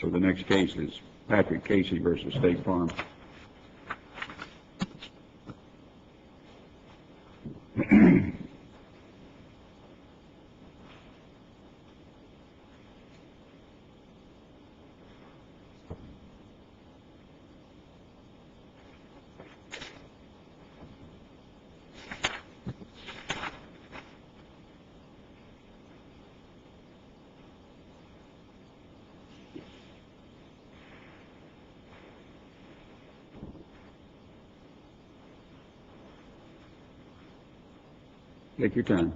So the next case is Patrick Casey versus State Farm. Take your time.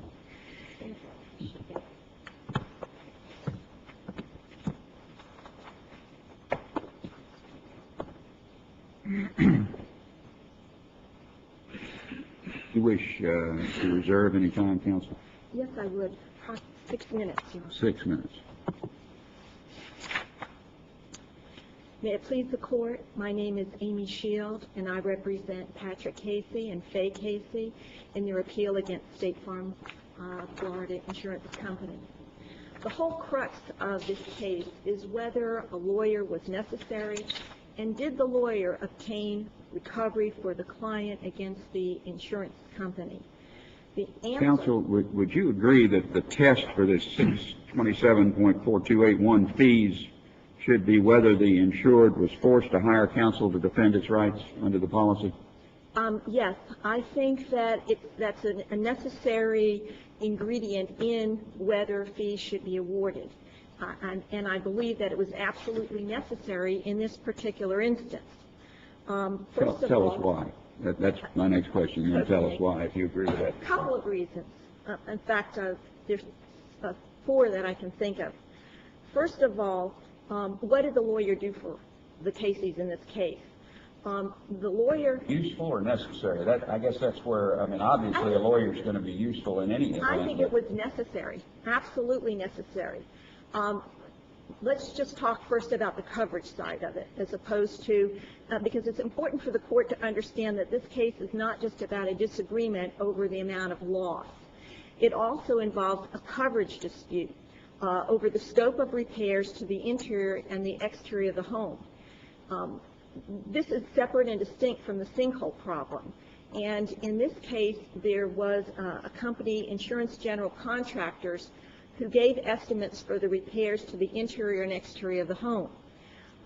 You wish to reserve any time, counsel? Yes, I would. 6 minutes. 6 minutes. May it please the Court, my name is Amy Shield, and I represent Patrick Casey and FAYCASEY in their appeal against State Farm Florida Insurance Company. The whole crux of this case is whether a lawyer was necessary, and did the lawyer obtain recovery for the client against the insurance company. The answer, counsel, would you agree that the test for this 627.4281 fees should be whether the insured was forced to hire counsel to defend its rights under the policy? Yes, I think that that's a necessary ingredient in whether fees should be awarded. And I believe that it was absolutely necessary in this particular instance. Tell us why. That's my next question. You tell us why, if you agree with that. A couple of reasons. In fact, there's 4 that I can think of. First of all, what did the lawyer do for the Caseys in this case? The lawyer... Useful or necessary? I guess that's where, obviously a lawyer is going to be useful in any event. I think it was necessary, absolutely necessary. Let's just talk first about the coverage side of it, as opposed to, because it's important for the Court to understand that this case is not just about a disagreement over the amount of loss. It also involves a coverage dispute over the scope of repairs to the interior and the exterior of the home. This is separate and distinct from the sinkhole problem. And in this case, there was a company, Insurance General Contractors, who gave estimates for the repairs to the interior and exterior of the home.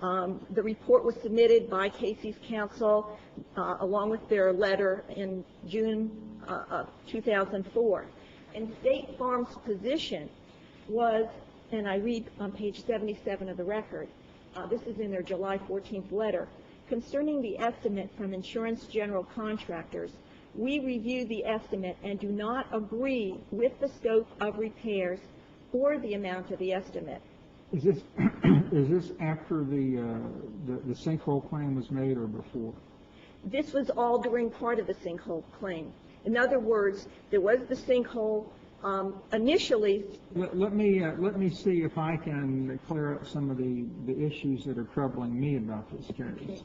The report was submitted by Casey's counsel along with their letter in June of 2004. And State Farm's position was, and I read on page 77 of the record, this is in their July 14th letter, concerning the estimate from Insurance General Contractors, we review the estimate and do not agree with the scope of repairs or the amount of the estimate. Is this after the sinkhole claim was made or before? This was all during part of the sinkhole claim. In other words, there was the sinkhole initially. Let me see if I can clear up some of the issues that are troubling me about this case. Okay.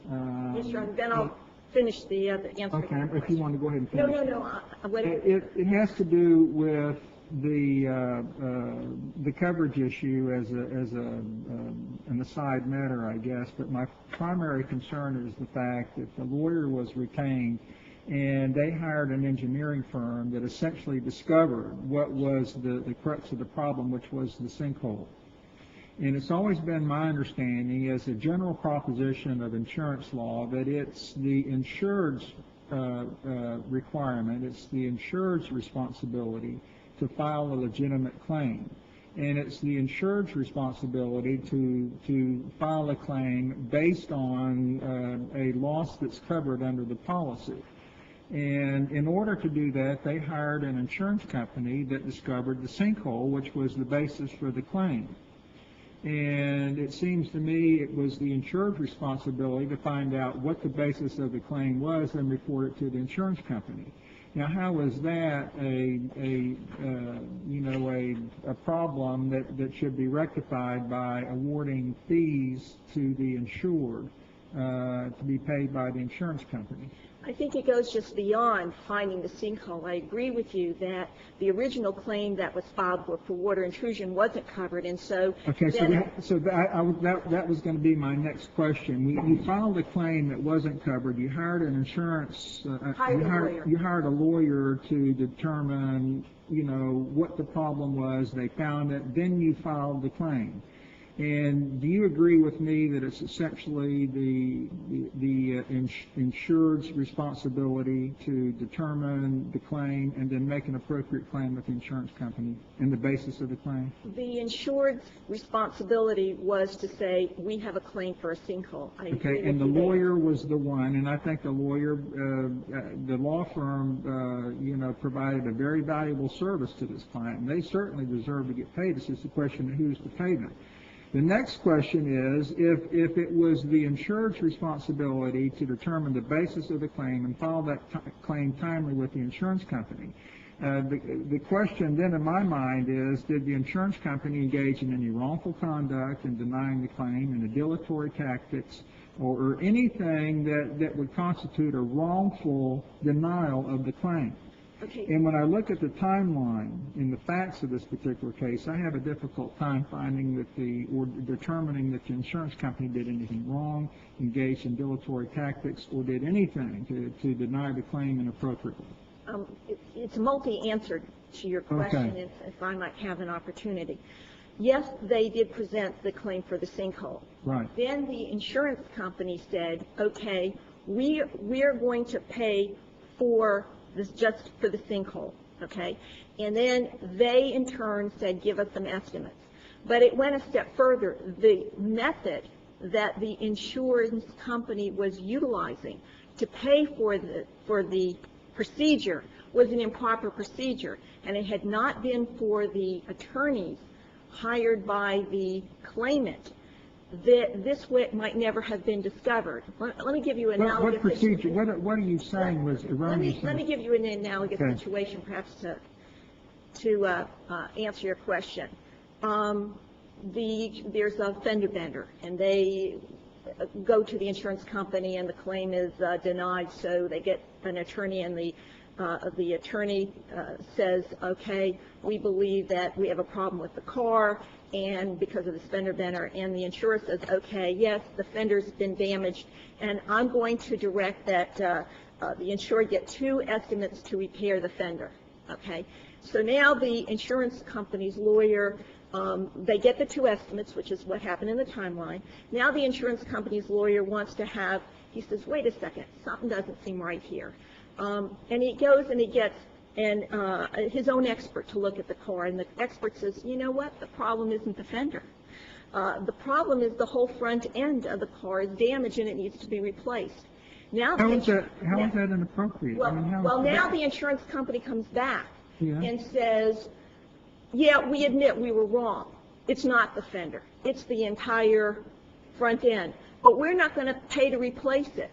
Yes, sir. Then I'll finish the answer. Okay. If you want to go ahead and finish. No. It has to do with the coverage issue as an aside matter, I guess. But my primary concern is the fact that the lawyer was retained, and they hired an engineering firm that essentially discovered what was the crux of the problem, which was the sinkhole. And it's always been my understanding, as a general proposition of insurance law, that it's the insured's requirement, it's the insured's responsibility to file a legitimate claim. And it's the insured's responsibility to file a claim based on a loss that's covered under the policy. And in order to do that, they hired an insurance company that discovered the sinkhole, which was the basis for the claim. And it seems to me it was the insured's responsibility to find out what the basis of the claim was and report it to the insurance company. Now, how is that a problem that should be rectified by awarding fees to the insured to be paid by the insurance company? I think it goes just beyond finding the sinkhole. I agree with you that the original claim that was filed for water intrusion wasn't covered, and so... Okay, that was going to be my next question. You filed a claim that wasn't covered. You hired an insurance... You hired a lawyer to determine, what the problem was. They found it. Then you filed the claim. And do you agree with me that it's essentially the insured's responsibility to determine the claim and then make an appropriate claim with the insurance company and the basis of the claim? The insured's responsibility was to say, we have a claim for a sinkhole. Okay, and the lawyer was the one, and I think the lawyer, the law firm, provided a very valuable service to this client, and they certainly deserve to get paid. It's just a question of who's to pay them. The next question is, if it was the insured's responsibility to determine the basis of the claim and file that claim timely with the insurance company, the question then in my mind is, did the insurance company engage in any wrongful conduct in denying the claim, in the dilatory tactics, or anything that would constitute a wrongful denial of the claim? Okay. And when I look at the timeline in the facts of this particular case, I have a difficult time finding or determining that the insurance company did anything wrong, engaged in dilatory tactics, or did anything to deny the claim inappropriately. It's multi-answered to your question, Okay. if I might have an opportunity. Yes, they did present the claim for the sinkhole. Right. Then the insurance company said, okay, we're going to pay for this just for the sinkhole, okay? And then they, in turn, said, give us some estimates. But it went a step further. The method that the insurance company was utilizing to pay for the procedure was an improper procedure, and it had not been for the attorneys hired by the claimant, that this way might never have been discovered. Let me give you an analogous What procedure? What are you saying was erroneous? Let me give you an analogous situation, perhaps to answer your question. There's a fender bender, and they go to the insurance company, and the claim is denied. So they get an attorney, and the attorney says, okay, we believe that we have a problem with the car, and because of this fender bender, and the insurer says, okay, yes, the fender's been damaged, and I'm going to direct that the insurer get 2 estimates to repair the fender, okay? So now the insurance company's lawyer, they get the 2 estimates, which is what happened in the timeline. Now the insurance company's lawyer wants to have, he says, wait a second, something doesn't seem right here. And he goes and he gets his own expert to look at the car, and the expert says, you know what, the problem isn't the fender. The problem is the whole front end of the car is damaged and it needs to be replaced. Now How is that inappropriate? Well, now the insurance company comes back and says, yeah, we admit we were wrong. It's not the fender. It's the entire front end. But we're not going to pay to replace it.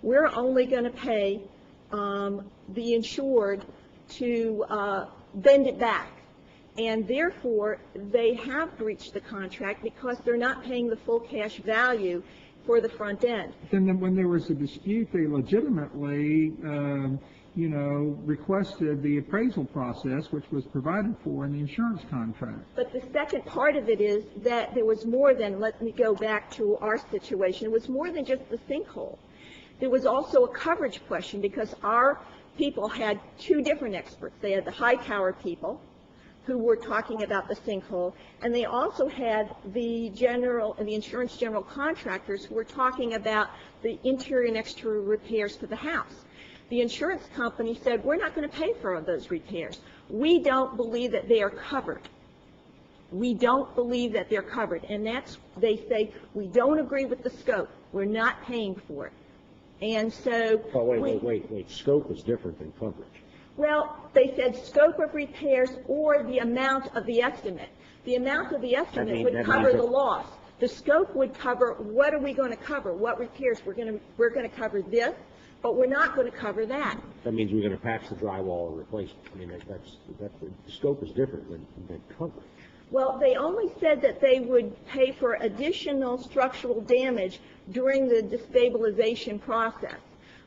We're only going to pay the insured to bend it back. And therefore, they have breached the contract because they're not paying the full cash value for the front end. Then when there was a dispute, they legitimately, requested the appraisal process, which was provided for in the insurance contract. But the second part of it is that there was more than, let me go back to our situation, it was more than just the sinkhole. There was also a coverage question because our people had 2 different experts. They had the high tower people who were talking about the sinkhole, and they also had the insurance general contractors who were talking about the interior and exterior repairs to the house. The insurance company said, we're not going to pay for those repairs. We don't believe that they are covered. We don't believe that they're covered. And they say, we don't agree with the scope. We're not paying for it. And so... Oh, wait. Scope is different than coverage. Well, they said scope of repairs or the amount of the estimate. The amount of the estimate would cover the loss. The scope would cover what are we going to cover, what repairs. We're going to cover this, but we're not going to cover that. That means we're going to patch the drywall and replace it. I mean, the scope is different than coverage. Well, they only said that they would pay for additional structural damage during the destabilization process.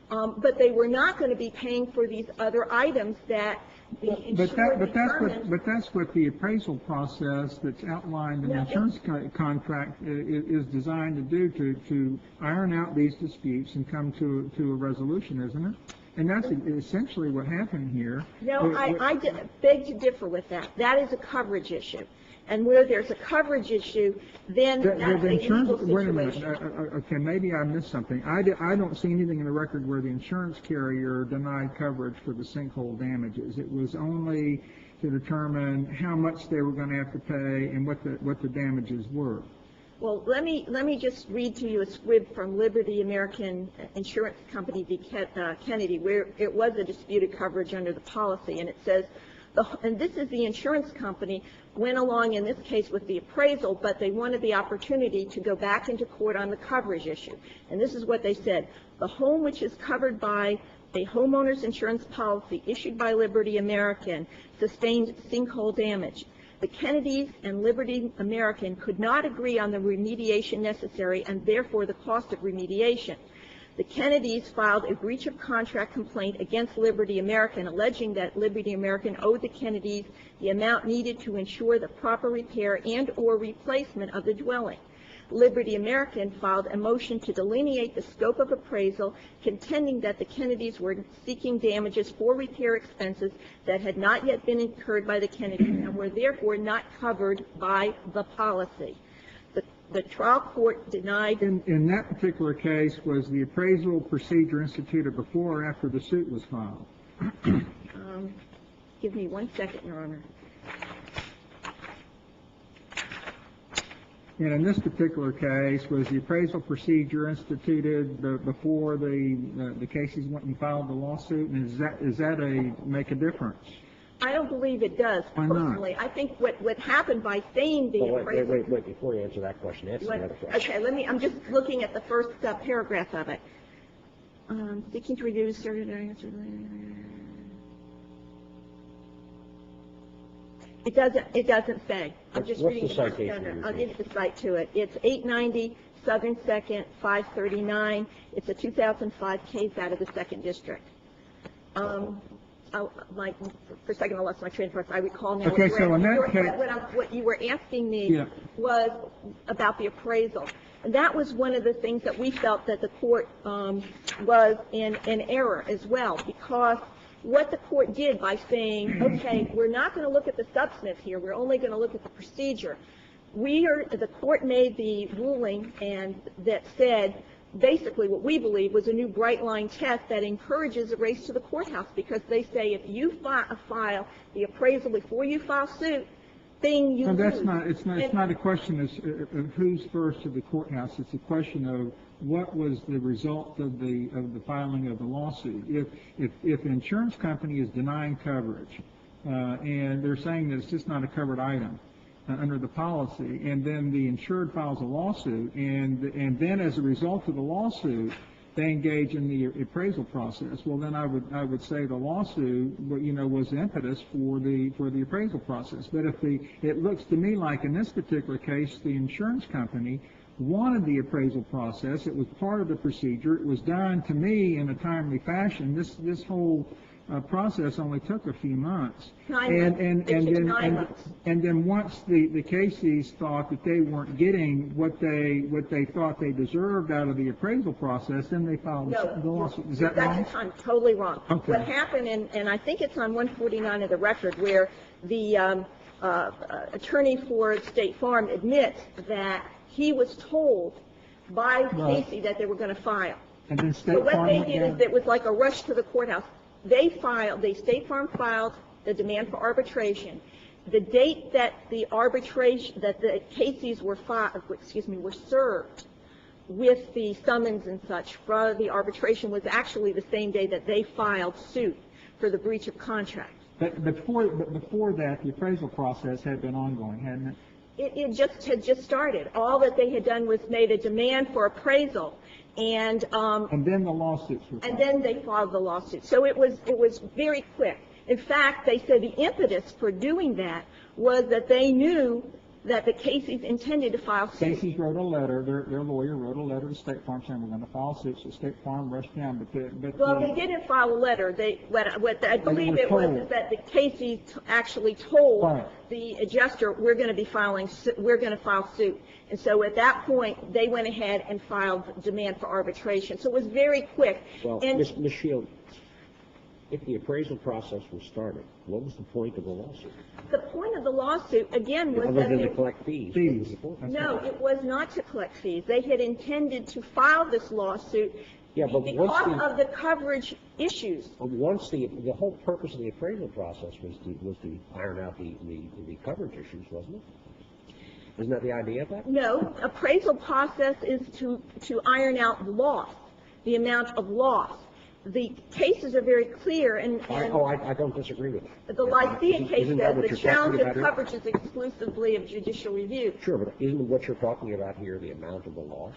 But they were not going to be paying for these other items that the insurer determined. But that's what the appraisal process that's outlined in the insurance contract is designed to do, to iron out these disputes and come to a resolution, isn't it? And that's essentially what happened here. No, I beg to differ with that. That is a coverage issue. And where there's a coverage issue, then that's a legal situation. Wait a minute. Okay, maybe I missed something. I don't see anything in the record where the insurance carrier denied coverage for the sinkhole damages. It was only to determine how much they were going to have to pay and what the damages were. Well, let me just read to you a squib from Liberty American Insurance Company v. Kennedy, where it was a disputed coverage under the policy, and it says, and this is the insurance company, went along in this case with the appraisal, but they wanted the opportunity to go back into court on the coverage issue. And this is what they said. The home which is covered by a homeowner's insurance policy issued by Liberty American sustained sinkhole damage. The Kennedys and Liberty American could not agree on the remediation necessary and therefore the cost of remediation. The Kennedys filed a breach of contract complaint against Liberty American, alleging that Liberty American owed the Kennedys the amount needed to ensure the proper repair and or replacement of the dwelling. Liberty American filed a motion to delineate the scope of appraisal, contending that the Kennedys were seeking damages for repair expenses that had not yet been incurred by the Kennedys and were therefore not covered by the policy. The trial court denied. In that particular case, was the appraisal procedure instituted before or after the suit was filed? Give me 1 second, Your Honor. And in this particular case, was the appraisal procedure instituted before the cases went and filed the lawsuit? And is that make a difference? I don't believe it does, personally. I think what happened by saying the appraisal... Wait, before you answer that question, answer the other question. Okay, I'm just looking at the first paragraph of it. Seeking to reduce... It doesn't say. I'm just reading the first paragraph. I'll give you the cite to it. It's 890 Southern 2nd, 539. It's a 2005 case out of the 2nd District. For a second, I lost my train of thought. I recall now. Okay, so in that case... What you were asking me was about the appraisal. And that was one of the things that we felt that the court was in error as well, because what the court did by saying, okay, we're not going to look at the substance here, we're only going to look at the procedure. The court made the ruling and that said, basically what we believe was a new bright line test that encourages a race to the courthouse, because they say if you file the appraisal before you file suit, then you lose. It's not a question of who's first to the courthouse. It's a question of what was the result of the filing of the lawsuit. If the insurance company is denying coverage and they're saying that it's just not a covered item under the policy, and then the insured files a lawsuit, and then as a result of the lawsuit they engage in the appraisal process, well then I would say the lawsuit was the impetus for the appraisal process. But it looks to me like in this particular case the insurance company wanted the appraisal process. It was part of the procedure. It was done to me in a timely fashion. This whole process only took a few months. And then once the Caseys thought that they weren't getting what they thought they deserved out of the appraisal process, then they filed the lawsuit. Is that wrong? That's totally wrong. Okay. What happened, and I think it's on 149 of the record, where the attorney for State Farm admits that he was told by Casey that they were going to file. And then so what they did is it was like a rush to the courthouse. State Farm filed the demand for arbitration. The date that the Caseys were served with the summons and such for the arbitration was actually the same day that they filed suit for the breach of contract. But before that, the appraisal process had been ongoing, hadn't it? It had just started. All that they had done was made a demand for appraisal, and then the lawsuits were filed. And then they filed the lawsuit. So it was very quick. In fact, they said the impetus for doing that was that they knew that the Caseys intended to file suit. Casey's wrote a letter, their lawyer wrote a letter to State Farm saying we're going to file suit, so State Farm rushed down. Well, they didn't file a letter. What I believe it was is that the Caseys actually told the adjuster, we're going to file suit. And so at that point, they went ahead and filed demand for arbitration. So it was very quick. Well, Ms. Shield, if the appraisal process was started, what was the point of the lawsuit? The point of the lawsuit, again, was Other that than to collect fees. No, it was not to collect fees. They had intended to file this lawsuit because of the coverage issues. Once the whole purpose of the appraisal process was to iron out the coverage issues, wasn't it? Isn't that the idea of that? No, appraisal process is to iron out the loss, the amount of loss. The cases are very clear, and I don't disagree with that. The Lycia case says the challenge of coverage is exclusively of judicial review. Sure, but isn't what you're talking about here the amount of the loss?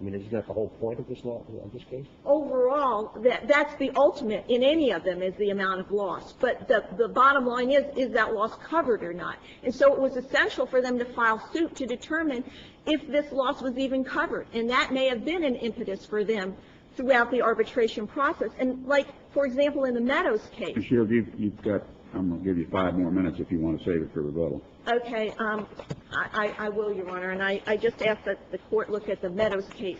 I mean, isn't that the whole point of this case? Overall, that's the ultimate in any of them is the amount of loss. But the bottom line is that loss covered or not? And so it was essential for them to file suit to determine if this loss was even covered. And that may have been an impetus for them throughout the arbitration process. And like, for example, in the Meadows case. Ms. Shield, you've got, I'm going to give you 5 more minutes if you want to save it for rebuttal. Okay, I will, Your Honor, and I just ask that the court look at the Meadows case.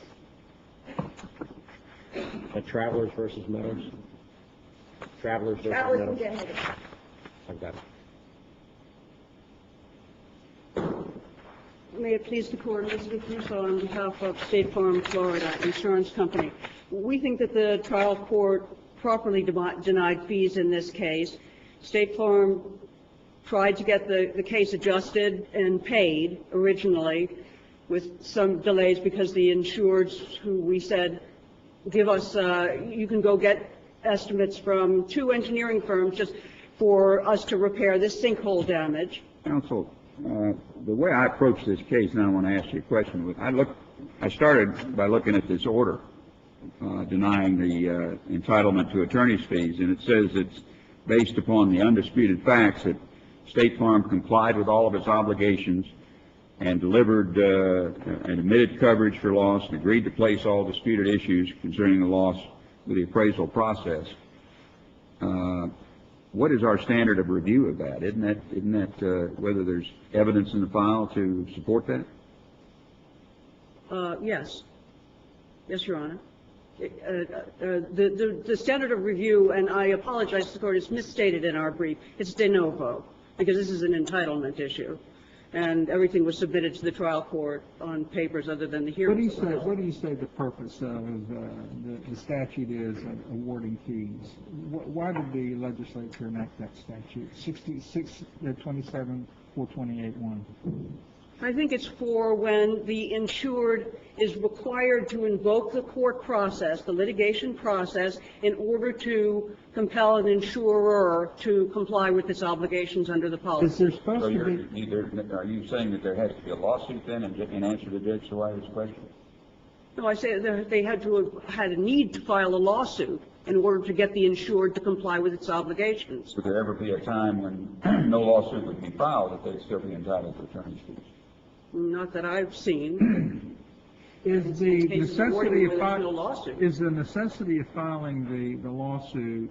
Travelers versus Meadows? Travelers versus Meadows? I've got it. May it please the Court, Elizabeth Russo on behalf of State Farm, Florida Insurance Company. We think that the trial court properly denied fees in this case. State Farm tried to get the case adjusted and paid originally with some delays because the insureds who we said, give us, you can go get estimates from 2 engineering firms just for us to repair this sinkhole damage. Counsel, the way I approach this case, and I want to ask you a question, I started by looking at this order denying the entitlement to attorney's fees, and it says it's based upon the undisputed facts that State Farm complied with all of its obligations and delivered and admitted coverage for loss and agreed to place all disputed issues concerning the loss with the appraisal process. What is our standard of review of that? Isn't that whether there's evidence in the file to support that? Yes. Yes, Your Honor. The standard of review, and I apologize to the Court, is misstated in our brief. It's de novo, because this is an entitlement issue, and everything was submitted to the trial court on papers other than the hearing. What do you say the purpose of the statute is of awarding fees? Why did the legislature enact that statute, 27-428-1? I think it's for when the insured is required to invoke the court process, the litigation process, in order to compel an insurer to comply with its obligations under the policy. Is there supposed to be... Are you saying that there has to be a lawsuit then in answer to Judge Swires' question? No, I say that they had a need to file a lawsuit in order to get the insured to comply with its obligations. Would there ever be a time when no lawsuit would be filed that they'd still be entitled to attorney's fees? Not that I've seen. Is the necessity of filing the lawsuit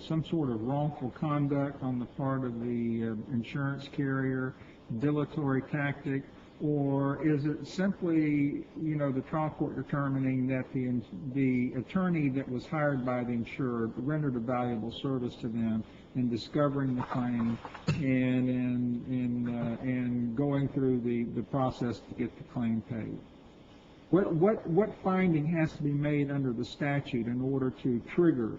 some sort of wrongful conduct on the part of the insurance carrier, dilatory tactic, or is it simply, the trial court determining that the attorney that was hired by the insurer rendered a valuable service to them in discovering the claim and going through the process to get the claim paid? What finding has to be made under the statute in order to trigger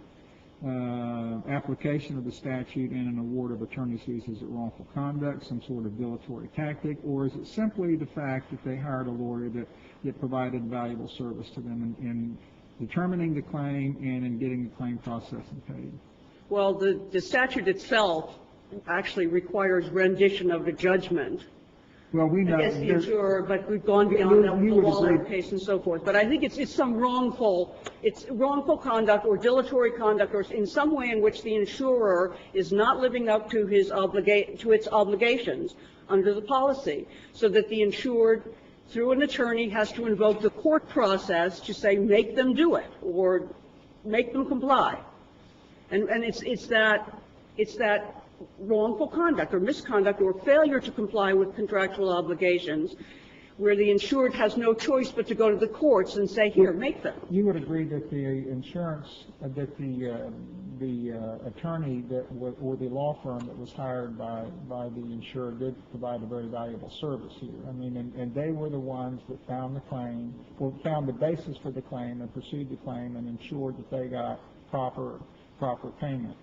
application of the statute and an award of attorney's fees? Is it wrongful conduct, some sort of dilatory tactic, or is it simply the fact that they hired a lawyer that provided valuable service to them in determining the claim and in getting the claim processed and paid? Well, the statute itself actually requires rendition of the judgment Well, we know. against the insurer, but we've gone beyond that with the you would Waller agree- case and so forth. But I think it's some wrongful conduct or dilatory conduct or in some way in which the insurer is not living up to its obligations under the policy, so that the insured, through an attorney, has to invoke the court process to say, make them do it, or make them comply. And it's that wrongful conduct or misconduct or failure to comply with contractual obligations where the insured has no choice but to go to the courts and say, here, make them. You would agree that the insurance, that the attorney or the law firm that was hired by the insurer did provide a very valuable service here. I mean, and they were the ones that found the claim, or found the basis for the claim and pursued the claim and ensured that they got proper payment.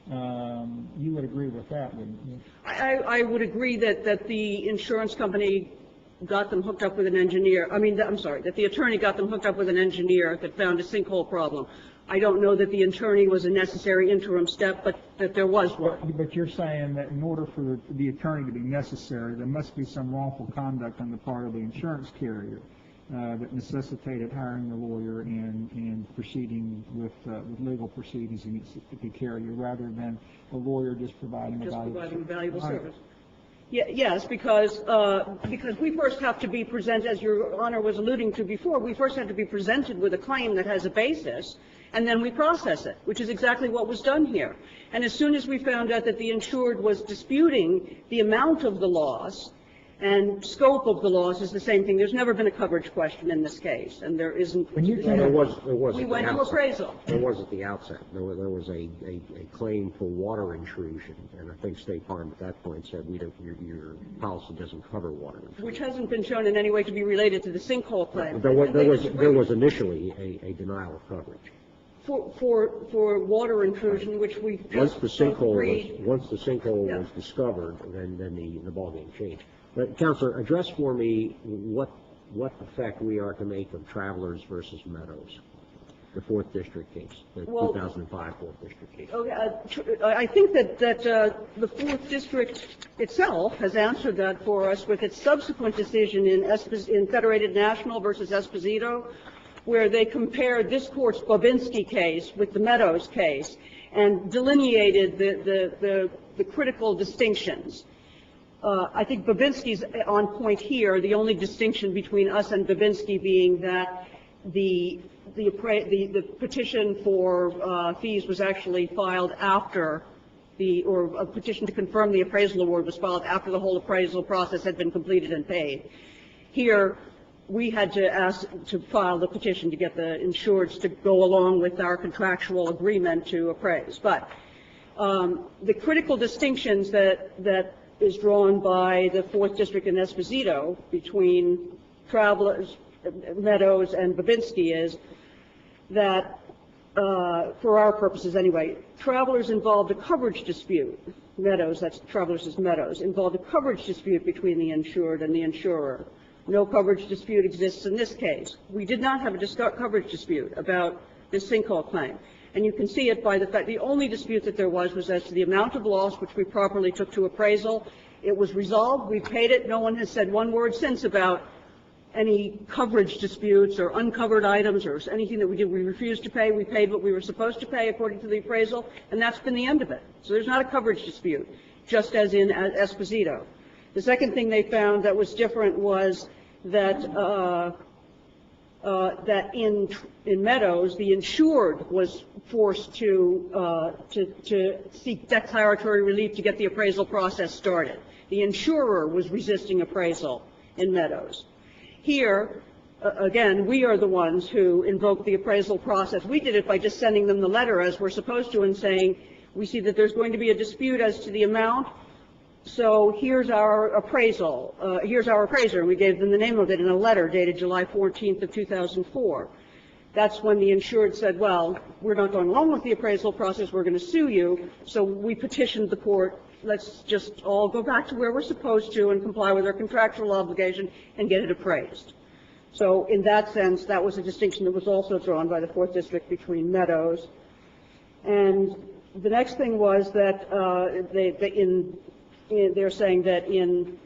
You would agree with that, wouldn't you? I would agree that the insurance company got them hooked up with an engineer. That the attorney got them hooked up with an engineer that found a sinkhole problem. I don't know that the attorney was a necessary interim step, but that there was one. But you're saying that in order for the attorney to be necessary, there must be some wrongful conduct on the part of the insurance carrier that necessitated hiring a lawyer and proceeding with legal proceedings against the carrier, rather than a lawyer just providing a valuable service. Yes, because we first have to be presented, as Your Honor was alluding to before, we first have to be presented with a claim that has a basis, and then we process it, which is exactly what was done here. And as soon as we found out that the insured was disputing the amount of the loss, and scope of the loss is the same thing. There's never been a coverage question in this case, and there isn't. There was. We went to appraisal. There was at the outset. There was a claim for water intrusion, and I think State Farm at that point said, your policy doesn't cover water intrusion. Which hasn't been shown in any way to be related to the sinkhole claim. There was initially a denial of coverage. For water intrusion, which we just once the sinkhole was discovered, then the ballgame changed. But, Counselor, address for me what effect we are to make of Travelers versus Meadows, the 4th District case, the 2005 4th District case. Okay, I think that the 4th District itself has answered that for us with its subsequent decision in Federated National versus Esposito, where they compared this Court's Babinski case with the Meadows case and delineated the critical distinctions. I think Babinski's on point here, the only distinction between us and Babinski being that the petition for fees was actually filed after or a petition to confirm the appraisal award was filed after the whole appraisal process had been completed and paid. Here, we had to ask to file the petition to get the insureds to go along with our contractual agreement to appraise. But the critical distinctions that is drawn by the 4th District in Esposito between Travelers, Meadows, and Babinski is that, for our purposes anyway, Travelers involved a coverage dispute. Meadows, that's Travelers is Meadows, involved a coverage dispute between the insured and the insurer. No coverage dispute exists in this case. We did not have a coverage dispute about this sinkhole claim. And you can see it by the fact the only dispute that there was as to the amount of loss, which we properly took to appraisal. It was resolved. We paid it. No one has said one word since about any coverage disputes or uncovered items or anything that we did. We refused to pay. We paid what we were supposed to pay according to the appraisal, and that's been the end of it. So there's not a coverage dispute, just as in Esposito. The second thing they found that was different was that that in Meadows, the insured was forced to seek declaratory relief to get the appraisal process started. The insurer was resisting appraisal in Meadows. Here, again, we are the ones who invoked the appraisal process. We did it by just sending them the letter as we're supposed to and saying, we see that there's going to be a dispute as to the amount, so here's our appraisal. Here's our appraiser. And we gave them the name of it in a letter dated July 14th of 2004. That's when the insured said, well, we're not going along with the appraisal process. We're going to sue you. So we petitioned the court. Let's just all go back to where we're supposed to and comply with our contractual obligation and get it appraised. So in that sense, that was a distinction that was also drawn by the 4th District between Meadows. And the next thing was that they're saying that in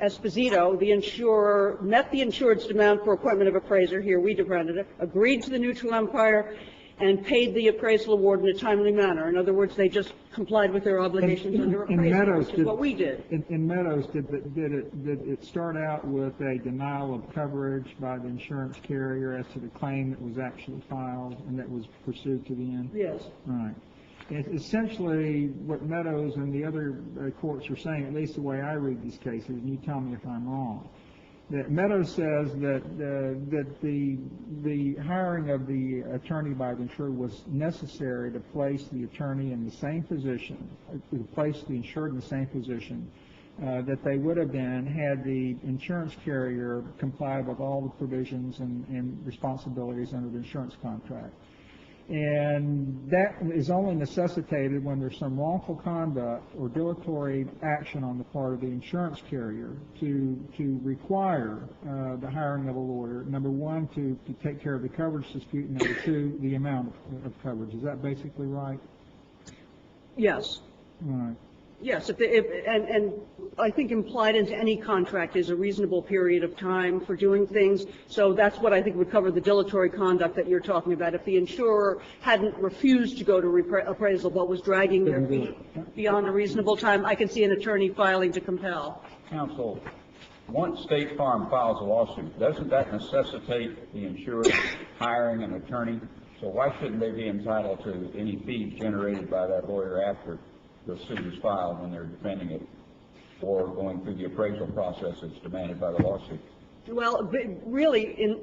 Esposito, the insurer met the insured's demand for appointment of appraiser, here we defended it, agreed to the neutral umpire, and paid the appraisal award in a timely manner. In other words, they just complied with their obligations under appraisal, which is what we did. In Meadows, did it start out with a denial of coverage by the insurance carrier as to the claim that was actually filed and that was pursued to the end? Yes. Right. Essentially, what Meadows and the other courts are saying, at least the way I read these cases, and you tell me if I'm wrong, that Meadows says that the hiring of the attorney by the insurer was necessary to place the attorney in the same position, to place the insured in the same position that they would have been had the insurance carrier complied with all the provisions and responsibilities under the insurance contract. And that is only necessitated when there's some wrongful conduct or dilatory action on the part of the insurance carrier to require the hiring of a lawyer, number one, to take care of the coverage dispute, and number two, the amount of coverage. Is that basically right? Yes. Right. Yes, and I think implied into any contract is a reasonable period of time for doing things. So that's what I think would cover the dilatory conduct that you're talking about. If the insurer hadn't refused to go to appraisal but was dragging their feet beyond a reasonable time, I can see an attorney filing to compel. Counsel, once State Farm files a lawsuit, doesn't that necessitate the insurer hiring an attorney? So why shouldn't they be entitled to any fees generated by that lawyer after the suit is filed when they're defending it or going through the appraisal process that's demanded by the lawsuit? Well, really,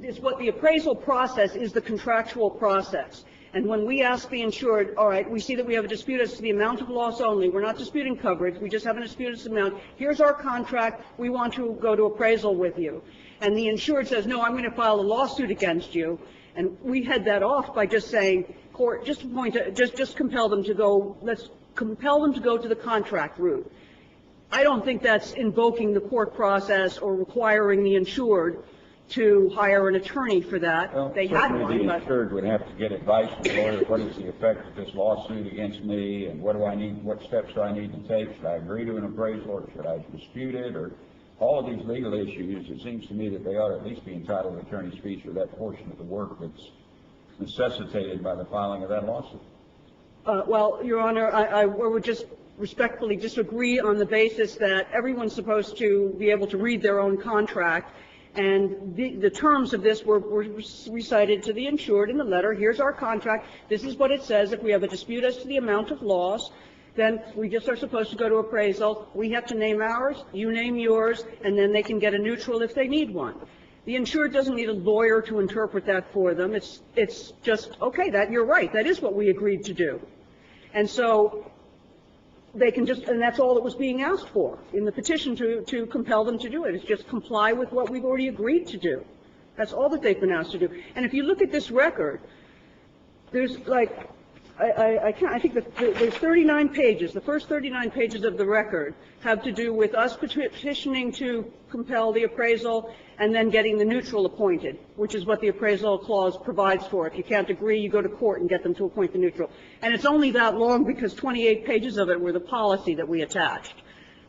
it's what the appraisal process is, the contractual process. And when we ask the insured, all right, we see that we have a dispute as to the amount of loss only. We're not disputing coverage. We just have a dispute as to the amount. Here's our contract. We want to go to appraisal with you. And the insured says, no, I'm going to file a lawsuit against you. And we head that off by just saying, court, just compel them to go, let's compel them to go to the contract route. I don't think that's invoking the court process or requiring the insured to hire an attorney for that. Well, they had one, the but insured would have to get advice from the lawyer. What is the effect of this lawsuit against me, and what do I need? What steps do I need to take? Should I agree to an appraisal, or should I dispute it? Or all of these legal issues. It seems to me that they ought to at least be entitled to attorney's fees for that portion of the work that's necessitated by the filing of that lawsuit. well, Your Honor, I would just respectfully disagree on the basis that everyone's supposed to be able to read their own contract, and the terms of this were recited to the insured in the letter. Here's our contract. This is what it says. If we have a dispute as to the amount of loss, then we just are supposed to go to appraisal. We have to name ours, you name yours, and then they can get a neutral if they need one. The insured doesn't need a lawyer to interpret that for them. It's just, okay, that you're right. That is what we agreed to do. And so they can just, and that's all that was being asked for in the petition to compel them to do it. It's just comply with what we've already agreed to do. That's all that they've been asked to do. And if you look at this record, there's like, I think that there's 39 pages. The first 39 pages of the record have to do with us petitioning to compel the appraisal and then getting the neutral appointed, which is what the appraisal clause provides for. If you can't agree, you go to court and get them to appoint the neutral. And it's only that long because 28 pages of it were the policy that we attached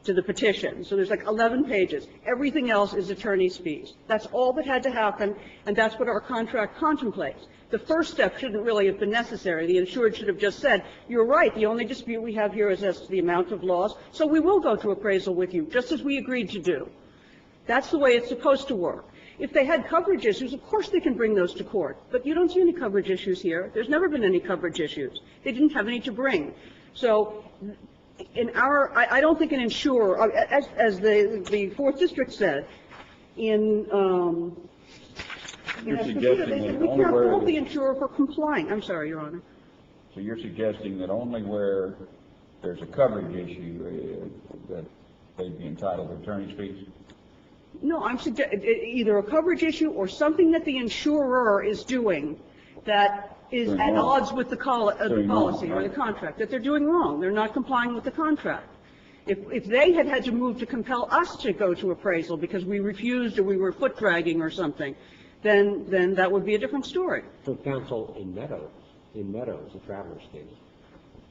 to the petition. So there's like 11 pages. Everything else is attorney's fees. That's all that had to happen, and that's what our contract contemplates. The first step shouldn't really have been necessary. The insured should have just said, you're right, the only dispute we have here is as to the amount of loss, so we will go to appraisal with you, just as we agreed to do. That's the way it's supposed to work. If they had coverage issues, of course they can bring those to court. But you don't see any coverage issues here. There's never been any coverage issues. They didn't have any to bring. So in our, I don't think an insurer, as the Fourth District said, You're suggesting that we only can't where fault the insurer for complying. I'm sorry, Your Honor. So you're suggesting that only where there's a coverage issue that they'd be entitled to attorney's fees? No, I'm suggesting either a coverage issue or something that the insurer is doing that is at odds with the policy or the contract, that they're doing wrong. They're not complying with the contract. If they had had to move to compel us to go to appraisal because we refused or we were foot dragging or something, then that would be a different story. So, counsel, in Meadows, the traveler's case,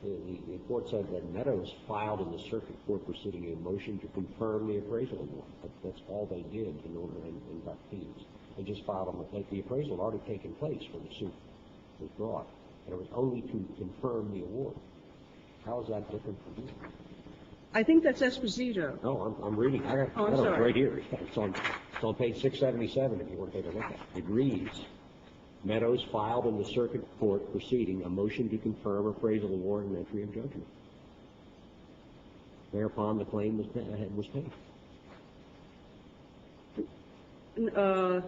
the court said that Meadows filed in the circuit court proceeding a motion to confirm the appraisal award. That's all they did in order and got fees. They just filed them. The appraisal had already taken place when the suit was brought, and it was only to confirm the award. How is that different from you? I think that's Esposito. No, I'm reading. I got Oh, I'm Meadows sorry. right here. It's on page 677 if you want to take a look at it. It reads, Meadows filed in the circuit court proceeding a motion to confirm appraisal award and entry of judgment. Thereupon the claim was paid. Well,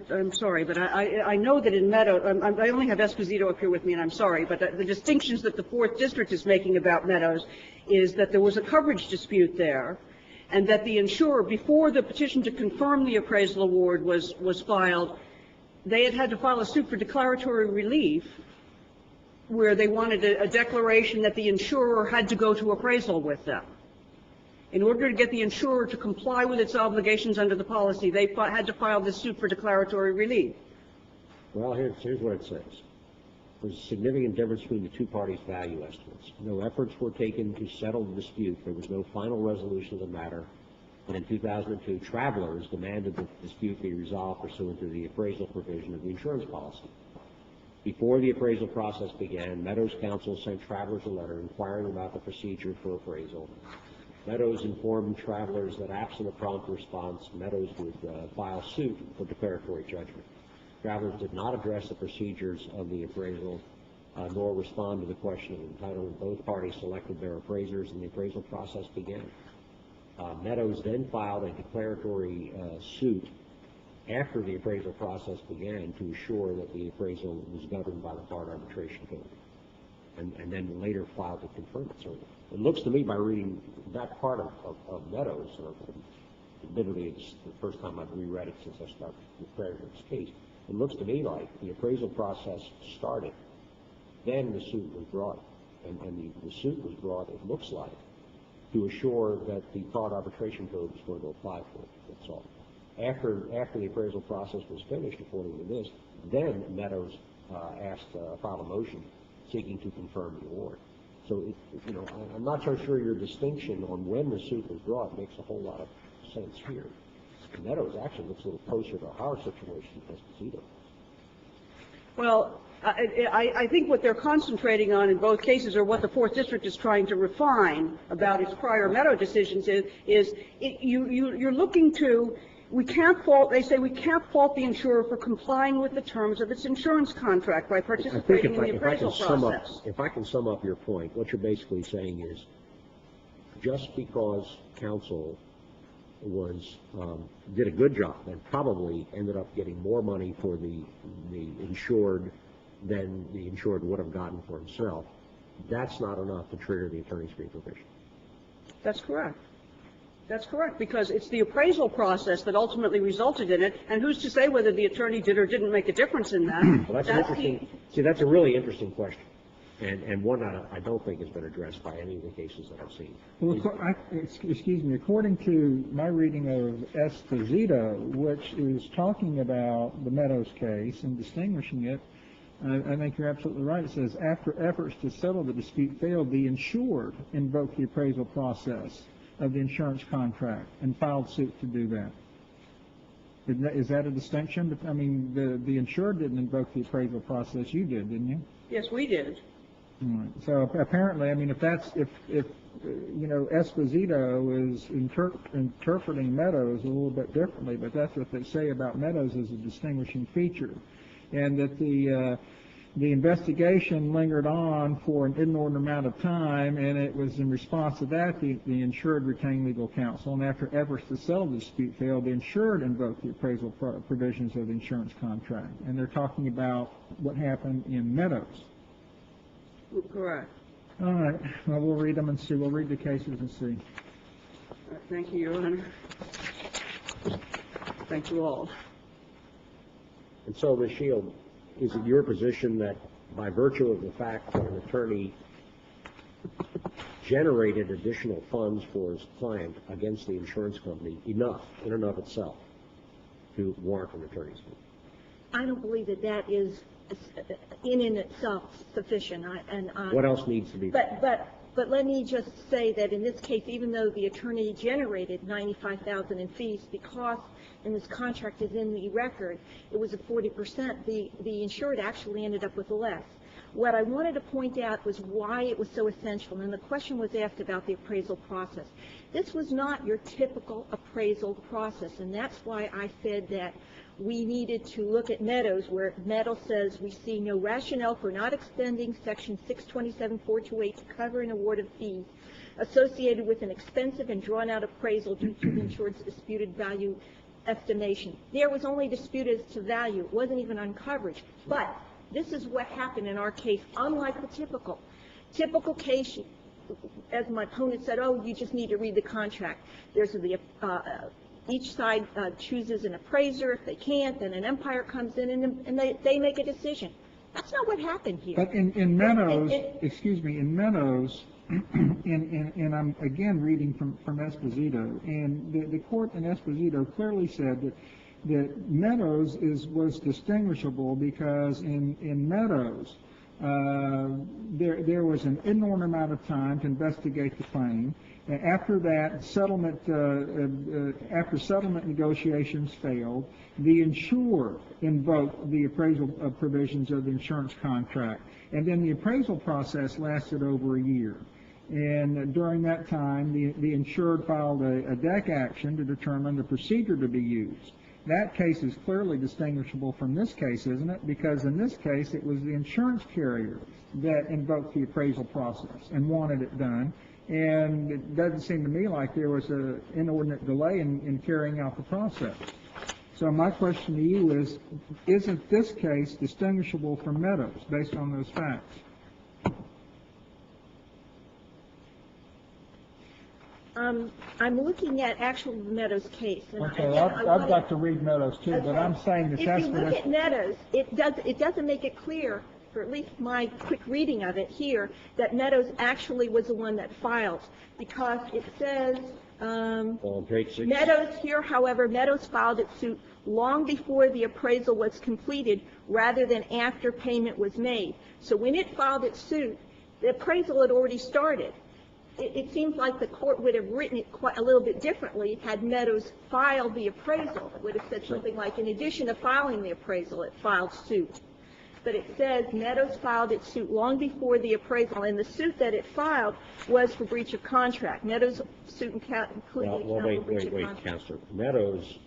I'm sorry, but I know that in Meadows, I only have Esposito up here with me, and I'm sorry, but the distinctions that the Fourth District is making about Meadows is that there was a coverage dispute there, and that the insurer, before the petition to confirm the appraisal award was filed, they had to file a suit for declaratory relief where they wanted a declaration that the insurer had to go to appraisal with them. In order to get the insurer to comply with its obligations under the policy, they had to file this suit for declaratory relief. Well, here's what it says. There's a significant difference between the two parties' value estimates. No efforts were taken to settle the dispute. There was no final resolution of the matter. And in 2002, Travelers demanded that the dispute be resolved pursuant to the appraisal provision of the insurance policy. Before the appraisal process began, Meadows' counsel sent Travelers a letter inquiring about the procedure for appraisal. Meadows informed Travelers that absent a prompt response, Meadows would file suit for declaratory judgment. Travelers did not address the procedures of the appraisal nor respond to the question of entitlement. Both parties selected their appraisers and the appraisal process began. Meadows then filed a declaratory suit after the appraisal process began to assure that the appraisal was governed by the part arbitration code, and then later filed to confirm it. So it looks to me, by reading that part of Meadows, admittedly it's the first time I've reread it since I started preparing this case, it looks to me like the appraisal process started, then the suit was brought, and the suit was brought, it looks like, to assure that the fraud arbitration code was going to apply for it. That's all. After the appraisal process was finished, according to this, then Meadows filed a motion seeking to confirm the award. So, I'm not so sure your distinction on when the suit was brought makes a whole lot of sense here. Meadows actually looks a little closer to our situation as Esposito. Well, I think what they're concentrating on in both cases, or what the Fourth District is trying to refine about its prior Meadows decisions, you're looking to, they say we can't fault the insurer for complying with the terms of its insurance contract by participating in the appraisal process. If I can sum up your point, what you're basically saying is, just because counsel did a good job and probably ended up getting more money for the insured than the insured would have gotten for himself, that's not enough to trigger the attorney's fee provision. That's correct. That's correct, because it's the appraisal process that ultimately resulted in it, and who's to say whether the attorney did or didn't make a difference in that? Well, that's a really interesting question, and one that I don't think has been addressed by any of the cases that I've seen. Well, excuse me, according to my reading of Esposito, which is talking about the Meadows case and distinguishing it, I think you're absolutely right. It says, after efforts to settle the dispute failed, the insured invoked the appraisal process of the insurance contract and filed suit to do that. Is that a distinction? I mean, the insured didn't invoke the appraisal process. You did, didn't you? Yes, we did. All right. So apparently, I mean, if Esposito is interpreting Meadows a little bit differently, but that's what they say about Meadows as a distinguishing feature, and that the investigation lingered on for an inordinate amount of time, and it was in response to that the insured retained legal counsel, and after efforts to settle the dispute failed, the insured invoked the appraisal provisions of the insurance contract. And they're talking about what happened in Meadows. Correct. All right. Well, we'll read them and see. We'll read the cases and see. Thank you, Your Honor. Thank you all. And so, Ms. Shield, is it your position that by virtue of the fact that an attorney generated additional funds for his client against the insurance company enough in and of itself to warrant an attorney's fee? I don't believe that that is in and itself sufficient. What else needs to be done? But let me just say that in this case, even though the attorney generated $95,000 in fees, because and this contract is in the record, it was a 40%, the insured actually ended up with less. What I wanted to point out was why it was so essential, and the question was asked about the appraisal process. This was not your typical appraisal process, and that's why I said that we needed to look at Meadows, where Meadows says we see no rationale for not extending Section 627.428 to cover an award of fees associated with an expensive and drawn-out appraisal due to the insured's disputed value estimation. There was only dispute as to value. It wasn't even on coverage. But this is what happened in our case, unlike the typical case. As my opponent said, oh, you just need to read the contract. There's each side chooses an appraiser. If they can't, then an umpire comes in and they make a decision. That's not what happened here. But in Meadows, in Meadows, and I'm again reading from Esposito, and the court in Esposito clearly said that Meadows was distinguishable because in Meadows there was an inordinate amount of time to investigate the claim. After that after settlement negotiations failed, the insurer invoked the appraisal provisions of the insurance contract, and then the appraisal process lasted over a year. And during that time, the insured filed a DEC action to determine the procedure to be used. That case is clearly distinguishable from this case, isn't it? Because in this case, it was the insurance carrier that invoked the appraisal process and wanted it done. And it doesn't seem to me like there was an inordinate delay in carrying out the process. So my question to you is, isn't this case distinguishable from Meadows based on those facts? I'm looking at actual Meadows case. And Okay, I've got to read Meadows too, okay. But I'm saying that if you look at Meadows, it doesn't make it clear, for at least my quick reading of it here, that Meadows actually was the one that filed, because it says Meadows here, however, Meadows filed its suit long before the appraisal was completed rather than after payment was made. So when it filed its suit, the appraisal had already started. It seems like the court would have written it quite a little bit differently had Meadows filed the appraisal. It would have said something like, in addition to filing the appraisal, it filed suit. But it says Meadows filed its suit long before the appraisal, and the suit that it filed was for breach of contract. Meadows' suit included breach of contract. Wait, Counselor. Meadows,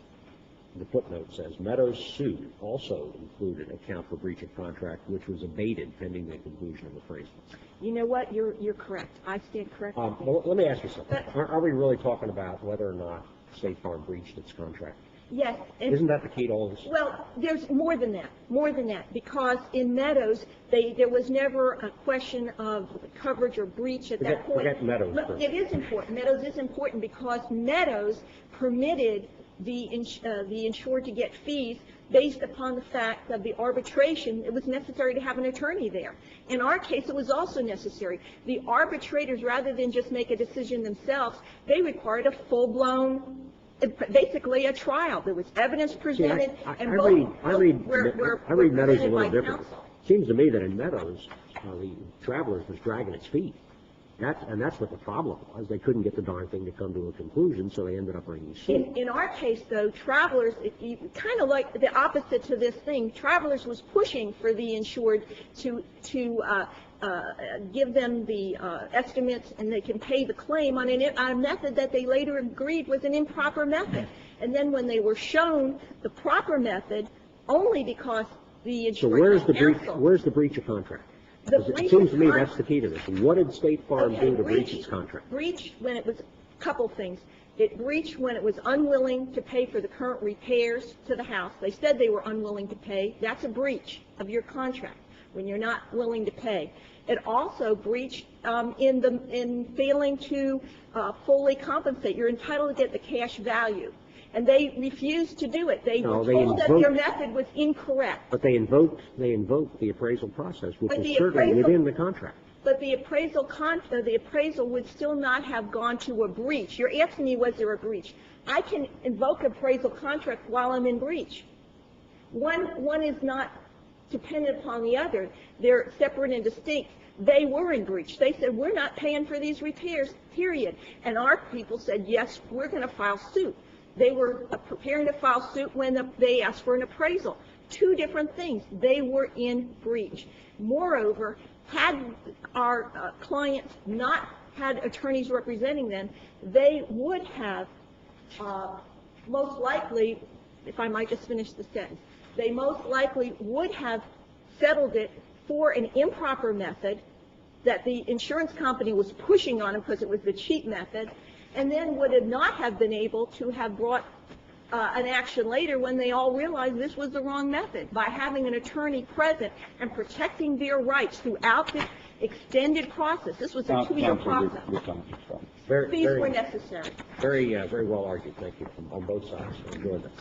the footnote says, Meadows' suit also included a count for breach of contract, which was abated pending the conclusion of the appraisal. You know what? You're correct. I stand corrected. Well, let me ask you something. Are we really talking about whether or not State Farm breached its contract? Yes. Isn't that the key to all this? Well, there's more than that, because in Meadows, there was never a question of coverage or breach at that point. Forget Meadows. Look, it is important. Meadows is important because Meadows permitted the insured to get fees based upon the fact of the arbitration. It was necessary to have an attorney there. In our case, it was also necessary. The arbitrators, rather than just make a decision themselves, they required a full-blown, basically a trial. There was evidence presented, and both were Meadows a little different. counsel. It seems to me that in Meadows, the Travelers was dragging its feet. That's what the problem was. They couldn't get the darn thing to come to a conclusion, so they ended up bringing suit. In our case, though, Travelers, kind of like the opposite to this thing, Travelers was pushing for the insured to give them the estimates, and they can pay the claim on a method that they later agreed was an improper method. And then when they were shown the proper method, only because the insured where's the breach of contract? It seems to me that's the key to this. What did State Farm do to breach its contract? Breach when it was a couple things. It breached when it was unwilling to pay for the current repairs to the house. They said they were unwilling to pay. That's a breach of your contract when you're not willing to pay. It also breached in failing to fully compensate. You're entitled to get the cash value. And they refused to do it. They were told that their method was incorrect. But they invoked the appraisal process, which was certainly within the contract. But the appraisal would still not have gone to a breach. You're asking me, was there a breach? I can invoke appraisal contract while I'm in breach. One is not dependent upon the other. They're separate and distinct. They were in breach. They said, we're not paying for these repairs, period. And our people said, yes, we're going to file suit. They were preparing to file suit when they asked for an appraisal. Two different things. They were in breach. Moreover, had our clients not had attorneys representing them, they would have most likely, if I might just finish the sentence, they most likely would have settled it for an improper method that the insurance company was pushing on them because it was the cheap method, and then would not have been able to have brought an action later when they all realized this was the wrong method. By having an attorney present and protecting their rights throughout the extended process, this was a 2-year process. Fees were necessary. Very well argued. Thank you on both sides. Enjoyed that.